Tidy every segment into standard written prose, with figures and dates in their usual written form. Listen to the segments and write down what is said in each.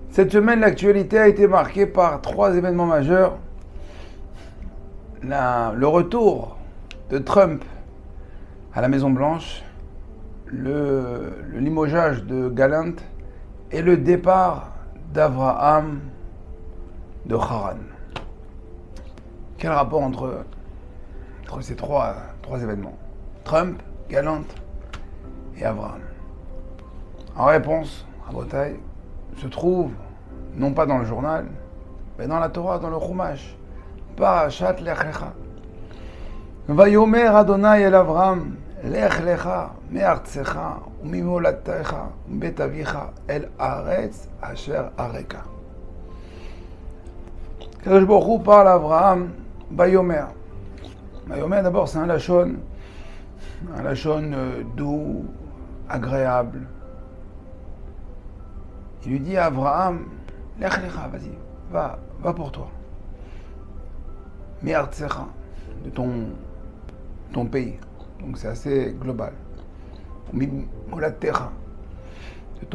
Cette semaine, l'actualité a été marquée par 3 événements majeurs. Le retour de Trump à la Maison-Blanche, le limogeage de Gallant et le départ d'Abraham de Haran. Quel rapport entre ces trois événements? Trump, Gallant et Abraham. En réponse, à Bretagne, se trouve, non pas dans le journal, mais dans la Torah, dans le Chumash, Parashat Lech Lecha. Vayomer Adonai el Avraham, Lech Lecha, me'artzecha, umimolatecha, umbet avicha, el haaretz asher areka. Kadosh Baruch Hu parle à Abraham, Vayomer. Vayomer, d'abord, c'est un lachon doux, agréable. Il lui dit à Abraham, Lech Lecha, vas-y, va pour toi. Me'artzecha, de ton pays. Donc c'est assez global. Umimolatecha, de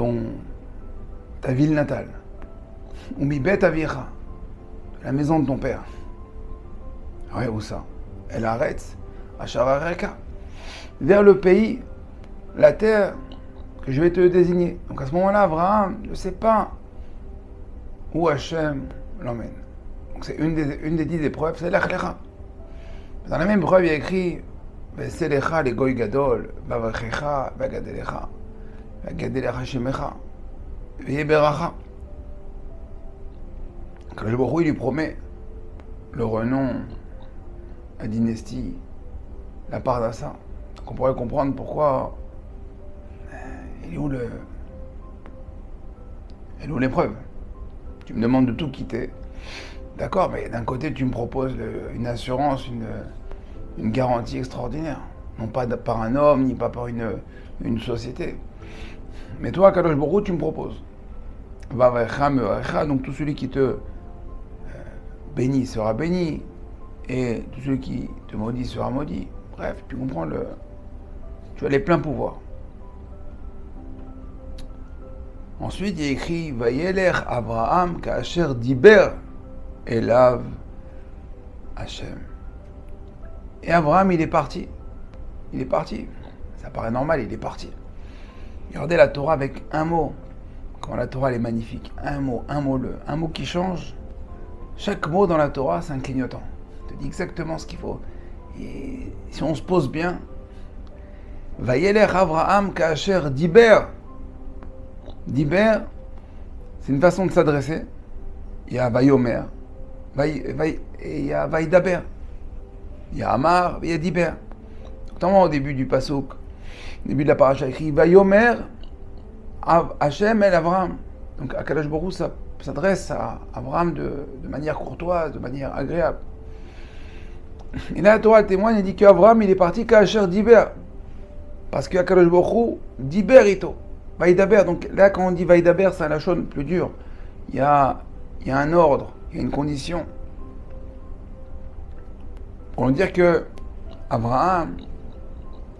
ta ville natale. Umibet avicha, de la maison de ton père. Ouais, où ça? El haaretz asher areka, vers le pays, la terre que je vais te désigner. Donc à ce moment-là, Abraham ne sait pas où Hachem l'emmène. Donc c'est une des 10 épreuves, c'est Lech Lecha. Dans la même épreuve, il y a écrit Veselecha le goy gadol, Vavachecha, Vagadelecha, Vagadelecha shemecha, Veyeberacha. Quand le Baruch Hu lui promet le renom, la dynastie, la Parnassa. Donc on pourrait comprendre pourquoi il est où l'épreuve. Tu me demandes de tout quitter. D'accord, mais d'un côté, tu me proposes une assurance, une garantie extraordinaire. Non pas par un homme, ni pas par une société. Mais toi, Kadosh Baruch Hu, tu me proposes. Vavacha mevacha, donc tout celui qui te bénit sera béni, et tout celui qui te maudit sera maudit. Bref, tu comprends tu as les pleins pouvoirs. Ensuite, il y a écrit Vayelech Abraham ka'asher diber elav Hashem. Et Abraham, il est parti. Il est parti. Ça paraît normal, il est parti. Regardez la Torah avec un mot. Comment la Torah elle est magnifique. Un mot qui change. Chaque mot dans la Torah, c'est un clignotant. Il te dit exactement ce qu'il faut. Et si on se pose bien, Vayelech Abraham ka'asher diber. Diber, c'est une façon de s'adresser. Il y a Vayomer, et il y a Vaïdaber. Il y a Amar, et il y a Diber. Notamment au début du Pasuk, au début de la paracha écrit Vayomer, Hachem el Avraham. Donc Akadosh Baruch Hu s'adresse à Abraham de manière courtoise, de manière agréable. Et là, la Torah témoigne et dit qu'Abraham il est parti Ka'asher Diber. Parce que Akadosh Baruch Hu Diber ito. Vaïdaber, donc là quand on dit Vaïdaber, c'est un lachon plus dur. Il y a un ordre, il y a une condition. Pour nous dire que Abraham,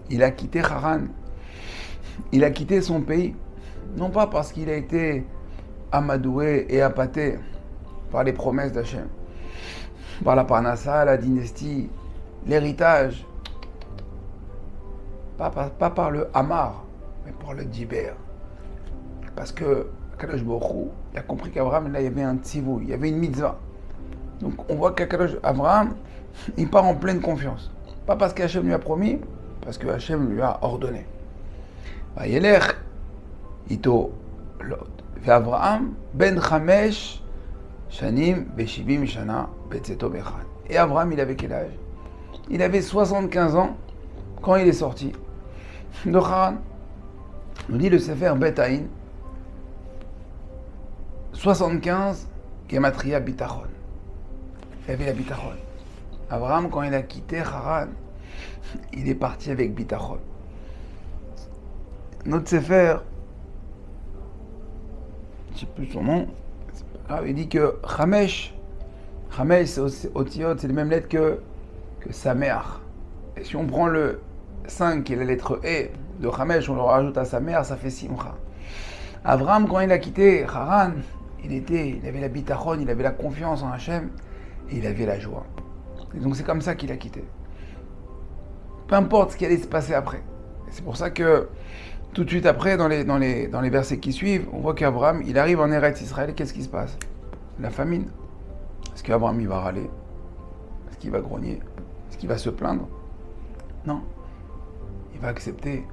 il a quitté Haran, il a quitté son pays, non pas parce qu'il a été amadoué et appâté par les promesses d'Hachem, par la Parnassa, la dynastie, l'héritage, pas par le Hamar, mais par le Diber. Parce que Kadosh Baruch Hu, il a compris qu'Abraham, là, il y avait un tzivou, il y avait une mitzvah. Donc on voit qu'Abraham, il part en pleine confiance. Pas parce qu'Hachem lui a promis, parce que Hachem lui a ordonné. Vayelech ito lot. Abraham ben chamesh shanim beshivim shana betzeto bechad. Et Abraham, il avait quel âge? Il avait 75 ans quand il est sorti de Haran. Nous dit le Sefer Bet Aïn, 75 Gematria Bitachon. Il avait la Bitachon. Abraham, quand il a quitté Haran, il est parti avec Bitachon. Notre Sefer, je ne sais plus son nom, il dit que Chamesh, c'est Otiot, c'est les mêmes lettres que Sameach. Et si on prend le 5 qui est la lettre E de Chamesh, on le rajoute à Sameach, ça fait Simcha. Abraham, quand il a quitté Haran, il avait la bitachon, il avait la confiance en Hachem, et il avait la joie. Et donc c'est comme ça qu'il a quitté. Peu importe ce qui allait se passer après. C'est pour ça que tout de suite après, dans les versets qui suivent, on voit qu'Abraham, il arrive en Eretz Israël, et qu'est-ce qui se passe? La famine. Est-ce qu'Abraham, il va râler? Est-ce qu'il va grogner? Est-ce qu'il va se plaindre? Non. Il va accepter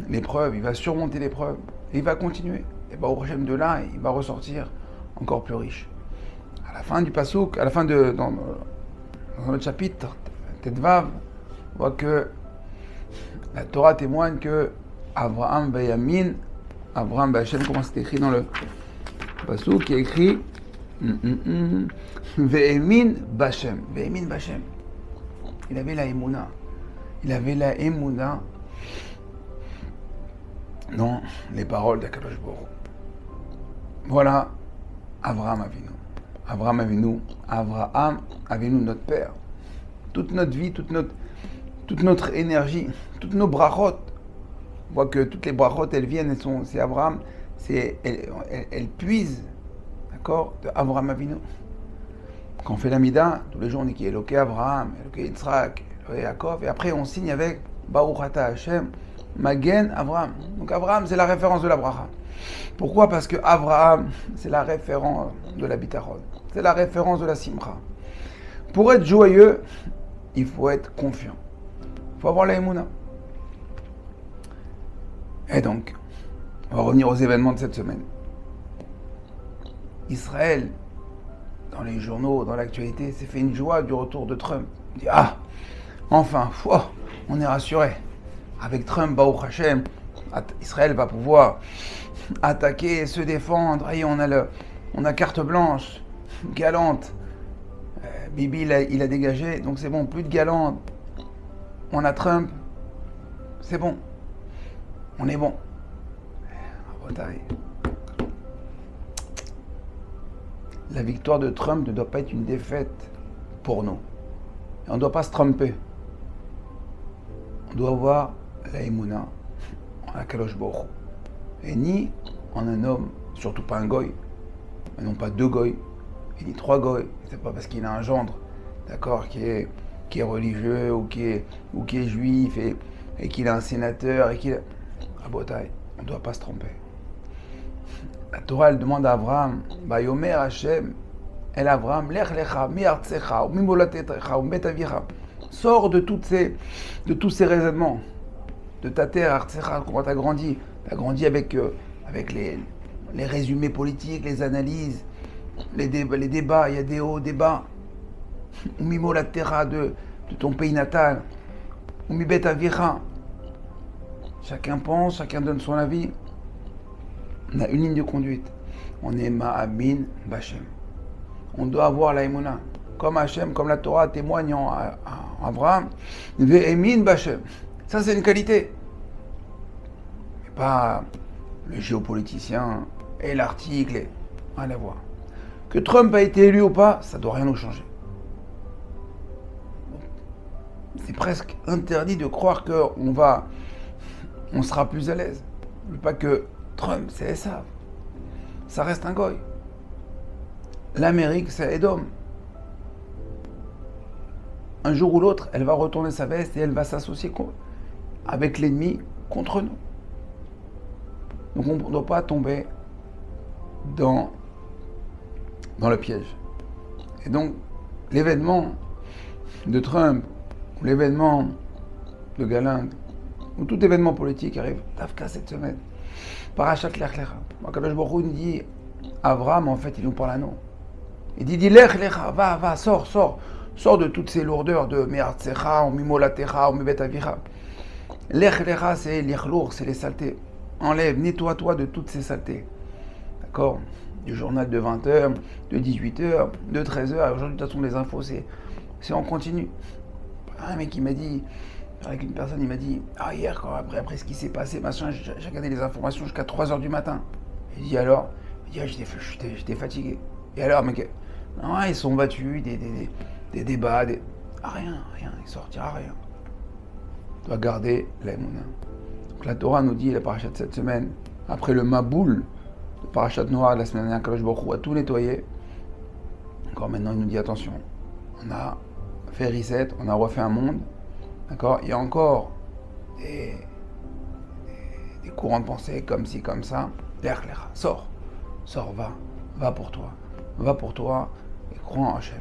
l'épreuve, il va surmonter l'épreuve, et il va continuer. Et au prochain de là, il va ressortir encore plus riche. À la fin du Passouk, à la fin dans notre chapitre, Tetvav, on voit que la Torah témoigne que Abraham Bayamin, Abraham Bachem, comment c'est écrit dans le Passouk, qui est écrit Ve'emin Bachem. Ve'emin Bachem. Il avait la Emouna. Il avait la Emouna dans les paroles d'Akadosh Baruch Hu. Voilà Abraham Avinu. Abraham Avinu, notre père. Toute notre vie, toute notre énergie, toutes nos brachot. On voit que toutes les brachot, elles viennent, c'est Abraham, elles puisent, d'accord, de Abraham Avinu. Quand on fait l'Amida, tous les jours on dit qu'il y a Eloké Abraham, Eloké Yitzhak, Eloké Yaakov, et après on signe avec Baruch Ata Hashem, Magen Abraham. Donc Abraham, c'est la référence de la bracha. Pourquoi? Parce que Abraham, c'est la référence de la bitachon. C'est la référence de la simcha. Pour être joyeux, il faut être confiant. Il faut avoir la émouna. Et donc, on va revenir aux événements de cette semaine. Israël, dans les journaux, dans l'actualité, s'est fait une joie du retour de Trump. On dit, ah, enfin, on est rassuré. Avec Trump, Baruch Hashem, Israël va pouvoir attaquer, se défendre. Et on a carte blanche, galante. Bibi, il a dégagé, donc c'est bon, plus de galante. On a Trump, c'est bon. On est bon. La victoire de Trump ne doit pas être une défaite pour nous. Et on ne doit pas se tromper. On doit avoir la Emouna en Akadosh Baruch Hu. Et ni en un homme, surtout pas un goy, mais non pas deux goy, et ni trois goy. C'est pas parce qu'il a un gendre, d'accord, qui est religieux ou qui est juif et qu'il a un sénateur et qu'il a... Rabotai, on ne doit pas se tromper. La Torah, elle demande à Abraham, Bayomer Hashem, El Abraham, Lech lecha, mi artsecha, mi molatecha, mi betavicha. Sors de tous ces raisonnements, de ta terre, artsecha, comment tu as grandi. Tu as grandi avec les résumés politiques, les analyses, les débats, il y a des hauts, des bas. Mi molatecha de ton pays natal, mi betavicha. Chacun pense, chacun donne son avis. On a une ligne de conduite. On est Ma'amin Bachem. On doit avoir la Emouna. Comme Hachem, comme la Torah témoigne en Abraham. Ve'emin Bachem. Ça, c'est une qualité. Mais pas le géopoliticien et l'article. Rien à voir. Que Trump a été élu ou pas, ça ne doit rien nous changer. C'est presque interdit de croire on sera plus à l'aise. Pas que Trump, c'est Esav. Ça reste un goy. L'Amérique, c'est Edom. Un jour ou l'autre, elle va retourner sa veste et elle va s'associer avec l'ennemi contre nous. Donc on ne doit pas tomber dans le piège. Et donc, l'événement de Trump, ou l'événement de Galinde, ou tout événement politique arrive, Tafka cette semaine. Parachat Lech Lecha. Akadosh Baruch Hu nous dit, Abraham, en fait, il nous parle à nous. Il dit Lech Lecha, va, sors de toutes ces lourdeurs de Me'artsecha, ou Mimolatecha, ou Mibetavicha. Lech Lecha, c'est l'Ichlour, c'est les saletés. Enlève, nettoie-toi de toutes ces saletés. D'accord? Du journal de 20h, de 18h, de 13h, aujourd'hui, de toute façon, les infos, c'est en continu. Un mec qui m'a dit, avec une personne, il m'a dit, hier, après ce qui s'est passé, machin, j'ai regardé les informations jusqu'à 3h du matin. Il dit alors, j'étais fatigué. Et alors, mec, non, ils sont battus, des débats, rien, il sortira rien. On doit garder la Emouna. Donc la Torah nous dit, la paracha de cette semaine, après le Maboul, le parachat noir de la semaine dernière, Kadosh Baruch Hu a tout nettoyé. Encore maintenant, il nous dit attention, on a fait reset, on a refait un monde, d'accord. Il y a encore des courants de pensée comme ci, comme ça. Sors, va pour toi, et crois en Hachem.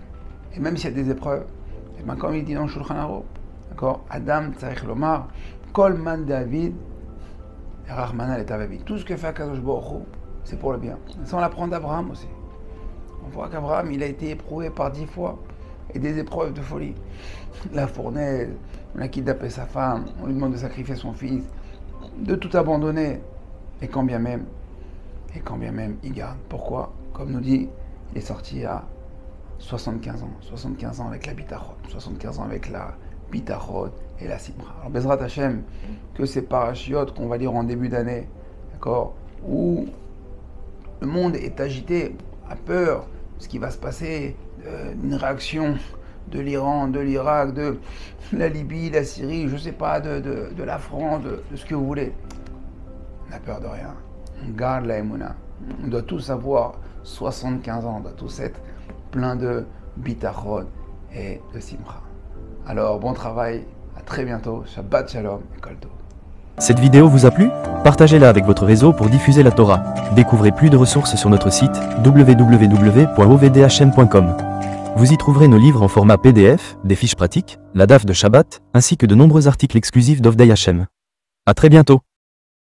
Et même s'il y a des épreuves, et bien comme il dit dans le Shulchan Aruch, d'accord, Adam Tzarich Lomar, Kol Man David, Rachmana et Tavavi. Tout ce que fait Kadosh Baruch Hu, c'est pour le bien. Ça, on l'apprend d'Abraham aussi. On voit qu'Abraham, il a été éprouvé par 10 fois, et des épreuves de folie. La fournaise, on a kidnappé sa femme, on lui demande de sacrifier son fils, de tout abandonner, et quand bien même, il garde. Pourquoi? Comme nous dit, il est sorti à 75 ans avec la bitachot, 75 ans avec la bitachot et la simra. Alors Bezrat Hashem, que ces parachiotes qu'on va lire en début d'année, d'accord, où le monde est agité, a peur de ce qui va se passer, d'une réaction de l'Iran, de l'Irak, de la Libye, la Syrie, je sais pas, de la France, de ce que vous voulez. On n'a peur de rien. On garde la Emouna. On doit tous avoir 75 ans, on doit tous être plein de bitachon et de simra. Alors, bon travail, à très bientôt, Shabbat Shalom et Kol Tov. Cette vidéo vous a plu? Partagez-la avec votre réseau pour diffuser la Torah. Découvrez plus de ressources sur notre site www.ovdhm.com. Vous y trouverez nos livres en format PDF, des fiches pratiques, la daf de Shabbat, ainsi que de nombreux articles exclusifs d'Ovdei Hashem. À très bientôt.